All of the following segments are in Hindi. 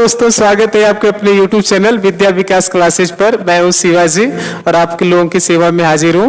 दोस्तों, स्वागत है आपके अपने YouTube चैनल विद्या विकास क्लासेज पर। मैं हूं शिवाजी और आपके लोगों की सेवा में हाजिर हूं।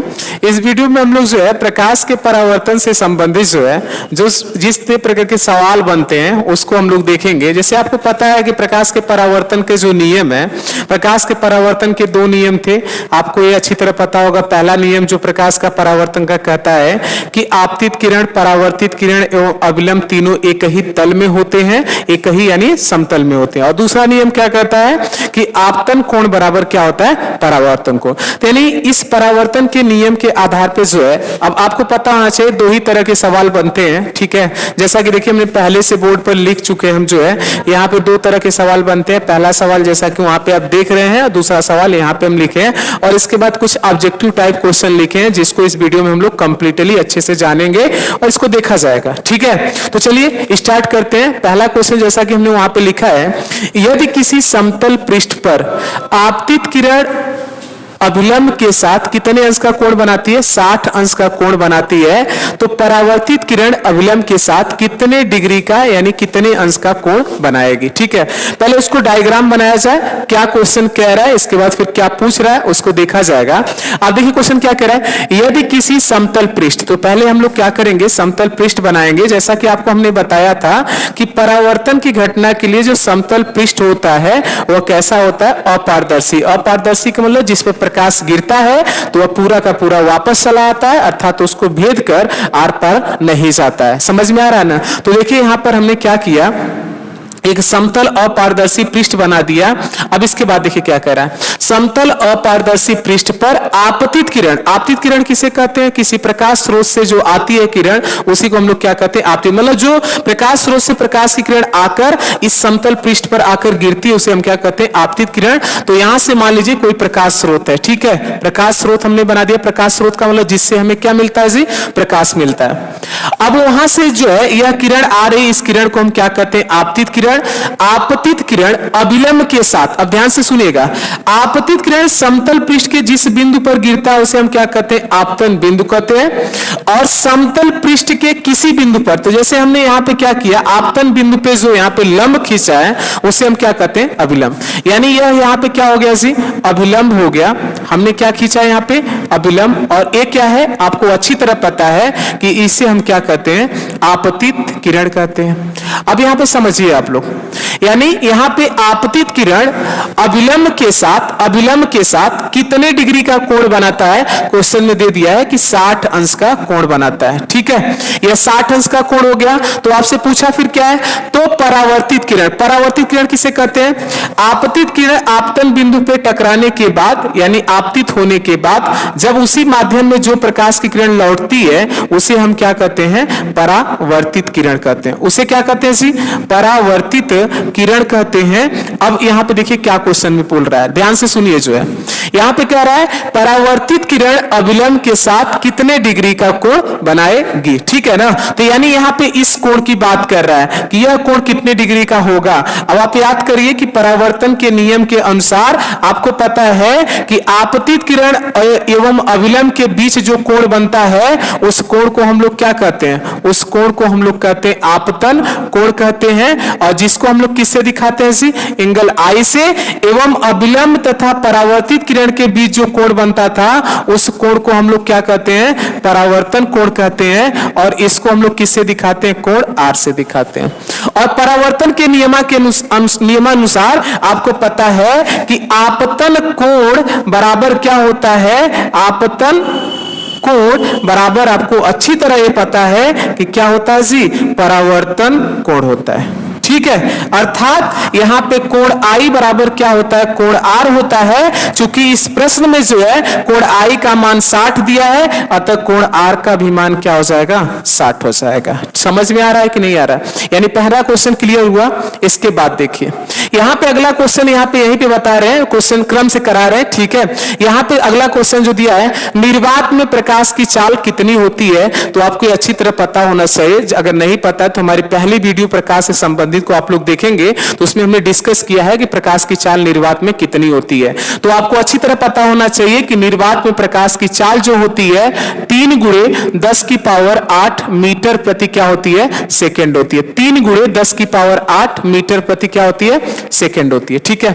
इस वीडियो में हम लोग जो है प्रकाश के परावर्तन से संबंधित जो है जिस प्रकार के सवाल बनते हैं उसको हम लोग देखेंगे। जैसे आपको पता है कि प्रकाश के परावर्तन के जो नियम है, प्रकाश के परावर्तन के दो नियम थे, आपको ये अच्छी तरह पता होगा। पहला नियम जो प्रकाश का परावर्तन का कहता है कि आपतित किरण, परावर्तित किरण एवं अविलंब तीनों एक ही तल में होते हैं, एक ही यानी समतल में होते हैं। और दूसरा नियम क्या कहता है कि आपतन कोण बराबर क्या होता है, परावर्तन कोण। यानी इस परावर्तन के नियम के आधार पे जो है, अब आपको पता होना चाहिए दो ही तरह के सवाल बनते हैं, ठीक है। जैसा कि देखिए हमने पहले से बोर्ड पर लिख चुके हैं, हम जो है यहाँ पे दो तरह के सवाल बनते हैं। पहला सवाल जैसा कि वहां पे आप देख रहे हैं, और दूसरा सवाल यहाँ पे हम लिखे हैं, और इसके बाद कुछ ऑब्जेक्टिव टाइप क्वेश्चन लिखे हैं जिसको इस वीडियो में हम लोग कंप्लीटली अच्छे से जानेंगे और इसको देखा जाएगा, ठीक है। तो चलिए स्टार्ट करते हैं। पहला क्वेश्चन जैसा कि हमने वहां पे लिखा है, यदि किसी समतल पृष्ठ पर आपतित किरण अभिलंब के साथ कितने अंश का कोण बनाती है, 60 अंश का कोण बनाती है, तो परावर्तित किरण अभिलंब के साथ कितने डिग्री का यानी कितने अंश का कोण बनाएगी, ठीक है। पहले उसको डायग्राम बनाया जाए, क्या क्वेश्चन कह रहा है, इसके बाद फिर क्या पूछ रहा है उसको देखा जाएगा। अब देखिए क्वेश्चन क्या कह रहा है, यदि किसी समतल पृष्ठ, तो पहले हम लोग क्या करेंगे, समतल पृष्ठ बनाएंगे। जैसा कि आपको हमने बताया था कि परावर्तन की घटना के लिए जो समतल पृष्ठ होता है वह कैसा होता है, अपारदर्शी। अपारदर्शी का मतलब जिस पर प्रकाश गिरता है तो वह पूरा का पूरा वापस चला आता है, अर्थात उसको भेद कर आर पार नहीं जाता है। समझ में आ रहा है ना। तो देखिए यहां पर हमने क्या किया, एक समतल अपारदर्शी पृष्ठ बना दिया। अब इसके बाद देखिए क्या कह रहा है, समतल अपारदर्शी पृष्ठ पर आपतित किरण, आपतित किरण किसे कहते हैं, किसी प्रकाश स्रोत से जो आती है किरण उसी को हम लोग क्या कहते हैं, आपतित। मतलब जो प्रकाश स्रोत से प्रकाश की किरण आकर इस समतल पृष्ठ पर आकर गिरती है उसे हम क्या कहते हैं, आपतित किरण। तो यहां से मान लीजिए कोई प्रकाश स्रोत है, ठीक है, प्रकाश स्रोत हमने बना दिया। प्रकाश स्रोत का मतलब जिससे हमें क्या मिलता है जी, प्रकाश मिलता है। अब वहां से जो है यह किरण आ रही, इस किरण को हम क्या कहते हैं, आपतित किरण। आपतित किरण अभिलंब के साथ, अब ध्यान से सुनिएगा, आपतित किरण समतल पृष्ठ के जिस बिंदु पर गिरता है उसे हम क्या कहते हैं, आपतन बिंदु कहते हैं। और समतल पृष्ठ के किसी बिंदु पर, तो जैसे हमने यहां पे क्या किया, आपतन बिंदु पे जो यहां पे लंब खींचा है उसे हम क्या कहते हैं, अभिलंब। यानी यह यहां पे क्या हो गया जी, अभिलंब हो गया। हमने क्या खींचा यहां पे, अभिलंब। और ये क्या है, आपको अच्छी तरह पता है कि इसे हम क्या कहते हैं, आपतित किरण कहते हैं। अब यहां पे समझिए आप लोग, यानी यहां पे आपतित किरण अभिलंब के साथ, अभिलंब के साथ कितने डिग्री का कोण बनाता है, क्वेश्चन में दे दिया है कि 60 अंश का कोण बनाता है, ठीक है। यह 60 अंश का कोण हो गया। तो आपसे पूछा फिर क्या है, तो परावर्तित किरण, परावर्तित किरण किसे कहते हैं, आपतित किरण आपतन बिंदु पे टकराने के बाद यानी आपतित होने के बाद जब उसी माध्यम में जो प्रकाश की किरण लौटती है उसे हम क्या कहते हैं, परावर्तित किरण कहते हैं। उसे क्या कहते हैं जी, परावर्तित किरण कहते हैं। अब यहां पे देखिए क्या क्वेश्चन में बोल रहा है, ध्यान से सुनिए। जो है यहां पे कह रहा है परावर्तित किरण अभिलंब के साथ कितने डिग्री का कोण बनाएगी, ठीक है ना। तो यानी यहां पे इस कोण की बात कर रहा है कि यह कोण कितने डिग्री का होगा। अब आप याद करिए कि परावर्तन के नियम के अनुसार आपको पता है कि आपतित किरण एवं अभिलंब के बीच जो कोण बनता है उस कोण को हम लोग क्या कहते हैं, उस कोण को हम लोग कहते हैं आपतन कोण कहते हैं। और जिसको हम लोग किससे दिखाते हैं जी, एंगल आई से। एवं अभिलंब तथा परावर्तित किरण के बीच जो कोण बनता था उस कोण को हम लोग क्या कहते हैं, परावर्तन कोण कहते हैं। और इसको हम लोग किससे दिखाते हैं, कोण आर से दिखाते हैं। और परावर्तन के नियमानुसार आपको पता है कि आपतन कोण बराबर क्या होता है, आपतन कोण बराबर आपको अच्छी तरह ये पता है कि क्या होता है जी, परावर्तन कोण होता है, ठीक है। अर्थात यहां पे कोण आई बराबर क्या होता है, कोण आर होता है। चूंकि इस प्रश्न में जो है कोण आई का मान 60 दिया है, अतः कोण आर का भी मान क्या हो जाएगा, 60 हो जाएगा। समझ में आ रहा है कि नहीं आ रहा है। यानी पहला क्वेश्चन क्लियर हुआ। इसके बाद देखिए यहां पे अगला क्वेश्चन, यहां पे यहीं पे बता रहे हैं, क्वेश्चन क्रम से करा रहे हैं, ठीक है। यहां पे अगला क्वेश्चन जो दिया है, निर्वात में प्रकाश की चाल कितनी होती है, तो आपको अच्छी तरह पता होना चाहिए। अगर नहीं पता तो हमारी पहली वीडियो प्रकाश से संबंधित संबंधित को आप लोग देखेंगे तो उसमें हमने डिस्कस किया है कि प्रकाश की चाल निर्वात में कितनी होती है। तो आपको अच्छी तरह पता होना चाहिए कि निर्वात में प्रकाश की चाल जो होती है 3 गुणे 10 की पावर 8 मीटर प्रति क्या होती है, सेकेंड होती है। 3 गुणे 10 की पावर 8 मीटर प्रति क्या होती है, सेकेंड होती है। ठीक है,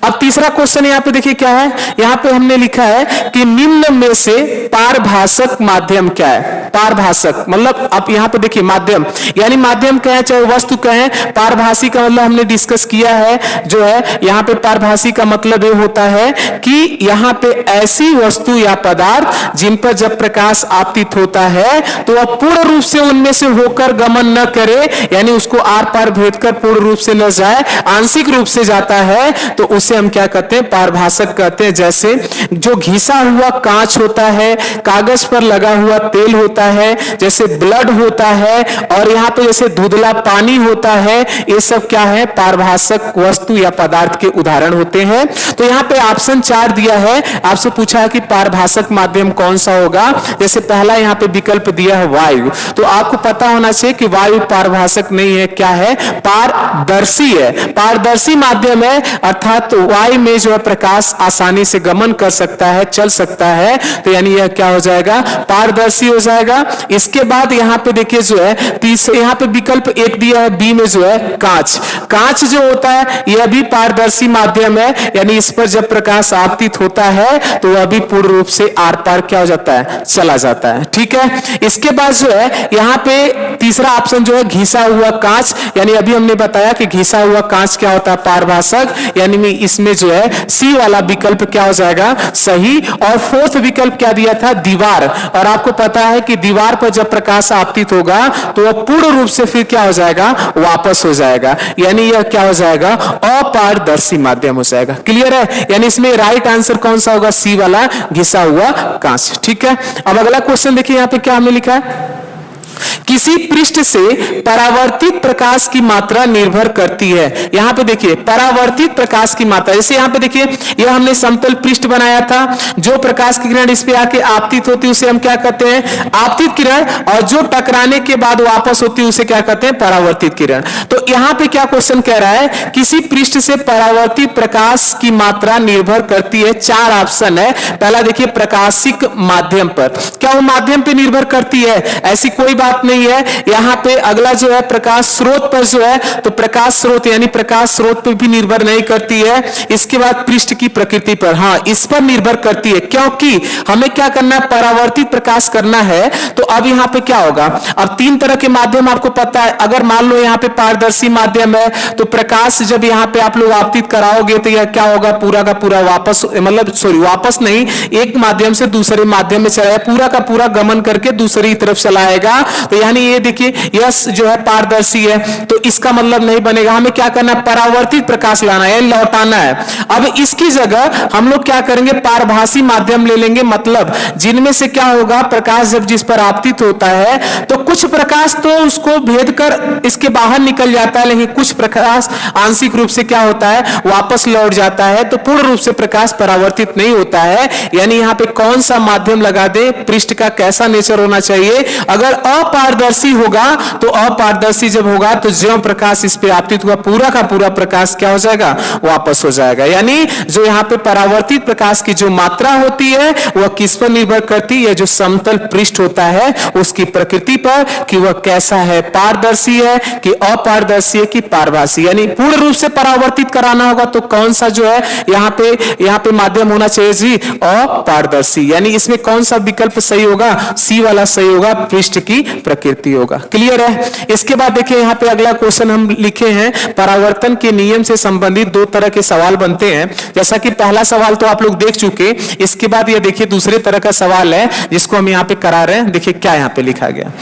अब तीसरा क्वेश्चन यहाँ पे देखिए क्या है, यहाँ पे हमने लिखा है कि निम्न में से पारभासक माध्यम क्या है। पारभासक मतलब आप यहाँ पे देखिए माध्यम यानी माध्यम क्या है, चाहे वस्तु क्या है। पारभासी का मतलब हमने डिस्कस किया है जो है यहाँ पे पारभासी का मतलब ये होता है कि यहाँ पे ऐसी वस्तु या पदार्थ जिन पर जब प्रकाश आपतित होता है तो वह पूर्ण रूप से उनमें से होकर गमन न करे, यानी उसको आर पार भेद कर पूर्ण रूप से न जाए, आंशिक रूप से जाता है, तो उसे हम क्या कहते हैं, पारभासक कहते हैं। जैसे जो घिसा हुआ कांच होता है, कागज पर लगा हुआ तेल होता है, जैसे ब्लड होता है, और यहाँ पे जैसे धुंधला पानी होता है, ये सब क्या है, पारभासक वस्तु या पदार्थ के उदाहरण होते हैं। तो यहाँ पे ऑप्शन 4 दिया है, आपसे पूछा है कि पारभासक माध्यम कौन सा होगा। जैसे पहला यहाँ पे विकल्प दिया है वायु, तो आपको पता होना चाहिए कि वायु पारभासक नहीं है, क्या है, पारदर्शी है। पारदर्शी माध्यम है, अर्थात वायु में जो है प्रकाश आसानी से गमन कर सकता है, चल सकता है, तो यानी यह क्या हो जाएगा, पारदर्शी हो जाएगा। इसके बाद यहाँ पे देखिए जो है यहाँ पे विकल्प 1 दिया है बी में जो है कांच। कांच जो होता है यह भी पारदर्शी माध्यम है, यानी इस पर जब प्रकाश आपतित होता है तो वह भी पूर्ण रूप से आर पार क्या हो जाता है, चला जाता है। ठीक है, इसके बाद जो है यहाँ पे तीसरा ऑप्शन जो है घिसा हुआ कांच, यानी अभी हमने बताया कि घिसा हुआ कांच क्या होता है, पारभासक, यानी इसमें जो है सी वाला विकल्प क्या हो जाएगा, सही। और फोर्थ विकल्प क्या दिया था, दीवार, और आपको पता है कि दीवार पर जब प्रकाश आपतित होगा तो वह पूर्ण रूप से फिर क्या हो जाएगा, वापस हो जाएगा, यानी यह क्या हो जाएगा, अपारदर्शी माध्यम हो जाएगा। क्लियर है, यानी इसमें राइट आंसर कौन सा होगा, सी वाला घिसा हुआ कांच। ठीक है, अब अगला क्वेश्चन देखिए यहाँ पे क्या हमने लिखा है, किसी पृष्ठ से परावर्तित प्रकाश की मात्रा निर्भर करती है। यहां पे देखिए परावर्तित प्रकाश की मात्रा, जैसे यहां पे देखिए यह हमने समतल पृष्ठ बनाया था, जो प्रकाश की किरण इस पे आके आपतित होती है उसे हम क्या कहते हैं, आपतित किरण, और जो टकराने के बाद वापस होती है उसे क्या कहते हैं, परावर्तित किरण। तो यहां पे क्या क्वेश्चन कह रहा है, किसी पृष्ठ से परावर्तित प्रकाश की मात्रा निर्भर करती है। 4 ऑप्शन है। पहला देखिए प्रकाशिक माध्यम पर, क्या वो माध्यम पे निर्भर करती है, ऐसी कोई बात नहीं है। यहां पे अगला जो है प्रकाश स्रोत पर जो है, तो प्रकाश स्रोत यानी प्रकाश स्रोत पर भी निर्भर नहीं करती है। इसके बाद पृष्ठ की प्रकृति पर, हाँ इस पर निर्भर करती है, क्योंकि हमें क्या करना है, परावर्तित प्रकाश करना है। तो अब यहां पे क्या होगा, अब 3 तरह के माध्यम आपको पता है। अगर मान लो यहां पे पारदर्शी माध्यम है तो प्रकाश जब यहां पे आप लोग आपतित कराओगे तो यह क्या होगा, पूरा का पूरा वापस, मतलब सॉरी वापस नहीं, एक माध्यम से दूसरे माध्यम में चलाएगा, पूरा का पूरा गमन करके दूसरी तरफ चलाएगा। तो यानी ये देखिए यस जो है पारदर्शी है, तो इसका मतलब नहीं बनेगा। हमें क्या करना है, परावर्तित प्रकाश लाना है, लौटाना है। अब इसकी जगह हम लोग क्या करेंगे, पारभासी माध्यम ले लेंगे, मतलब जिनमें से क्या होगा, प्रकाश जब जिस पर आपतित होता है तो कुछ प्रकाश तो उसको भेद कर इसके बाहर निकल जाता है, लेकिन कुछ प्रकाश आंशिक रूप से क्या होता है, वापस लौट जाता है, तो पूर्ण रूप से प्रकाश परावर्तित नहीं होता है। यानी यहाँ पे कौन सा माध्यम लगा दे, पृष्ठ का कैसा नेचर होना चाहिए। अगर अपारदर्शी होगा तो अपारदर्शी जब होगा तो जो प्रकाश इस पे आपतित हुआ पूरा का पूरा प्रकाश क्या हो जाएगा, वापस हो जाएगा। यानी जो यहाँ पे परावर्तित प्रकाश की जो मात्रा होती है वह किस पर निर्भर करती है, जो समतल पृष्ठ होता है उसकी प्रकृति पर, कि वह कैसा है, पारदर्शी है कि अपारदर्शी है कि पारभासी। यानी पूर्ण रूप से परावर्तित कराना होगा तो कौन सा जो है यहाँ पे माध्यम होना चाहिए जी, अपारदर्शी। यानी इसमें कौन सा विकल्प सही होगा, सी वाला सही होगा, पृष्ठ की प्रकृति होगा। क्लियर है। इसके बाद देखिए यहाँ पे अगला क्वेश्चन हम लिखे हैं, परावर्तन के नियम से संबंधित 2 तरह के सवाल बनते हैं। जैसा कि पहला सवाल तो आप लोग देख चुके, इसके बाद ये देखिए दूसरे तरह का सवाल है जिसको हम यहाँ पे करा रहे हैं। देखिए क्या यहाँ पे लिखा गया,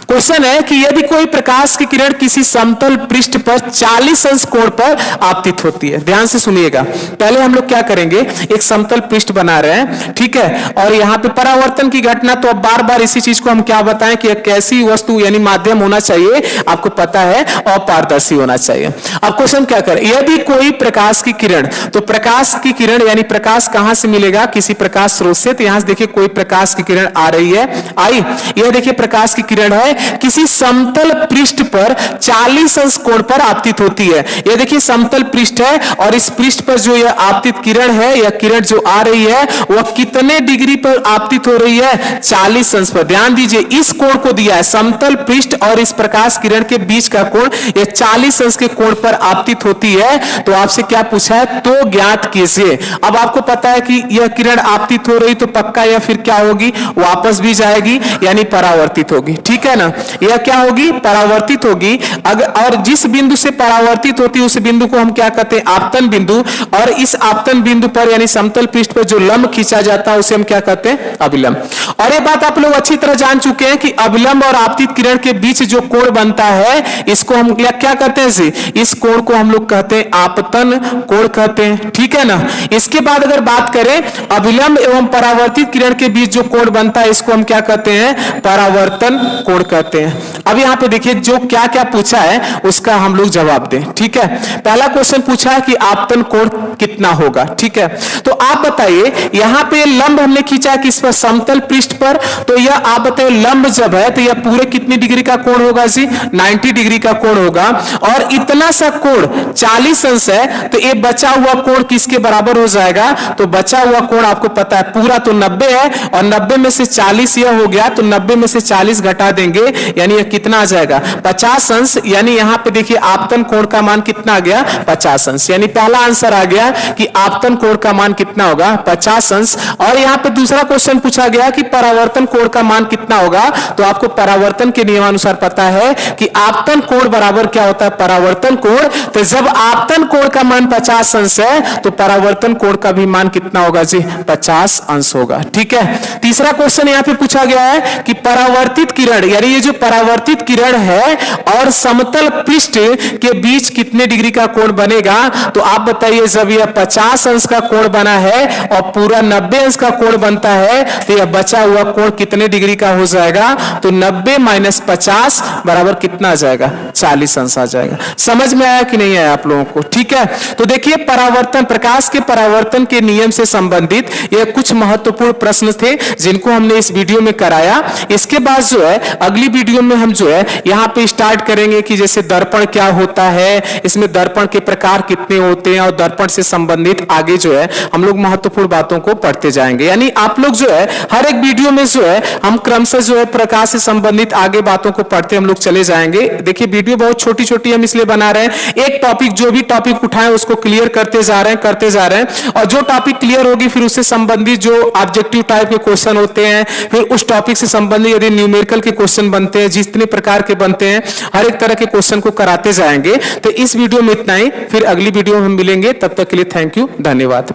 क्वेश्चन है कि यदि कोई प्रकाश की किरण किसी समतल पृष्ठ पर 40 अंश कोण पर आपतित होती है। ध्यान से सुनिएगा, पहले हम लोग क्या करेंगे, एक समतल पृष्ठ बना रहे हैं, ठीक है, और यहाँ पे परावर्तन की घटना, तो अब बार बार इसी चीज को हम क्या बताएं कि कैसी वस्तु यानी माध्यम होना चाहिए, आपको पता है अपारदर्शी होना चाहिए। अब क्वेश्चन क्या करें, यदि कोई प्रकाश की किरण, तो प्रकाश की किरण यानी प्रकाश कहां से मिलेगा, किसी प्रकाश स्रोत से। तो यहां से देखिए कोई प्रकाश की किरण आ रही है, आई, यह देखिए प्रकाश की किरण है, है किसी समतल पृष्ठ पर 40 अंश कोण पर आपतित होती है। ये देखिए समतल पृष्ठ है और इस पृष्ठ पर जो यह आपतित किरण है या किरण जो आ रही है वह कितने डिग्री पर आपतित हो रही है? 40 अंश पर। ध्यान दीजिए इस कोण को दिया है, समतल पृष्ठ और इस प्रकाश किरण के बीच का कोण यह 40 अंश के कोण पर आपतित होती है। तो आपसे क्या पूछा है? तो ज्ञात कीजिए। अब आपको पता है कि यह किरण आपतित हो रही तो पक्का या फिर क्या होगी? वापस भी जाएगी यानी परावर्तित होगी। ठीक है ना, यह क्या होगी? परावर्तित होगी। और जिस बिंदु से परावर्तित होती है उस बिंदु को हम क्या कहते हैं? आपतन बिंदु। और इस आपतन बिंदु पर यानी समतल पृष्ठ पर जो लंब खींचा जाता है उसे हम क्या कहते हैं? अभिलंब। और ये बात आप लोग अच्छी तरह जान चुके हैं कि अभिलंब और आपतित किरण के बीच जो कोण बनता है इसको हम क्या कहते हैं जी? इस कोण को हम लोग कहते हैं आपतन कोण कहते हैं। ठीक है ना। इसके बाद अगर बात करें अभिलंब एवं परावर्तित किरण के बीच जो कोण बनता है इसको हम क्या कहते हैं? परावर्तन कोण कहते हैं। अब यहाँ पे देखिए जो क्या क्या पूछा है उसका हम लोग जवाब दें। ठीक है, पहला क्वेश्चन पूछा है कि आपतन कोण कितना होगा। ठीक है, तो आप बताइए यहाँ पे लंब हमने खींचा है किस पर? समतल पृष्ठ पर। तो यह आप बताइए लंब जब है तो यह पूरे कितनी डिग्री का कोण होगा जी? 90 डिग्री का कोण होगा। और इतना सा कोण 40 अंश है तो ये बचा हुआ कोण किसके बराबर हो जाएगा? तो बचा हुआ कोण आपको पता है पूरा तो 90 है और 90 में से 40 यह हो गया तो 90 में से 40 घटा देंगे यानी यह कितना आ जाएगा? 50 अंश। यानी यहाँ पे देखिए आपतन कोण का मान कितना आ गया? 50 अंश। यानी पहला आंसर आ गया कि आपतन कोण का मान कितना होगा? 50 अंश। और यहाँ पे दूसरा क्वेश्चन पूछा गया कि परावर्तन कोण का मान कितना होगा? तो आपको परावर्तन के नियमानुसार पता है कि आपतन कोण बराबर क्या होता है? परावर्तन कोण। तो जब आपतन कोण का मान 50 अंश है तो परावर्तन कोण का भी मान कितना होगा जी? 50 अंश होगा। ठीक है, तीसरा क्वेश्चन यहाँ पे पूछा गया है कि परावर्तित किरण यानी ये जो परावर्तित किरण है और समतल पृष्ठ के बीच कितने डिग्री का कोण बनेगा? तो आप बताइए जब यह 50 अंश का कोण बना है और पूरा 90 अंश का कोण बनता है तो यह बचा हुआ कोण कितने डिग्री का हो जाएगा? तो 90 माइनस 50 बराबर कितना आ जाएगा? 40 अंश आ जाएगा। समझ में आया कि नहीं आया आप लोगों को? ठीक है, तो देखिए परावर्तन, प्रकाश के परावर्तन के नियम से संबंधित ये कुछ महत्वपूर्ण प्रश्न थे जिनको हमने इस वीडियो में कराया। इसके बाद जो है अगली वीडियो में हम जो है यहाँ पे स्टार्ट करेंगे कि जैसे दर्पण क्या होता है, इसमें दर्पण के प्रकार कितने होते हैं और दर्पण से संबंधित आगे जो है हम लोग महत्वपूर्ण बातों को पढ़ते जाएंगे। यानी आप लोग जो है हर एक वीडियो में जो है हम क्रमशः जो है प्रकाश से संबंधित आगे बातों को पढ़ते हम लोग चले जाएंगे। देखिए वीडियो बहुत छोटी छोटी हम इसलिए बना रहे हैं, एक टॉपिक जो भी टॉपिक उठाएं उसको क्लियर करते जा रहे हैं और जो टॉपिक क्लियर होगी फिर उससे संबंधित जो ऑब्जेक्टिव टाइप के क्वेश्चन होते हैं फिर उस टॉपिक से संबंधित यदि न्यूमेरिकल के क्वेश्चन बनते हैं, जितने प्रकार के बनते हैं हर एक तरह के क्वेश्चन को कराते जाएंगे। तो इस वीडियो में इतना ही, फिर अगली वीडियो में हम मिलेंगे, तब तक के लिए थैंक यू, धन्यवाद।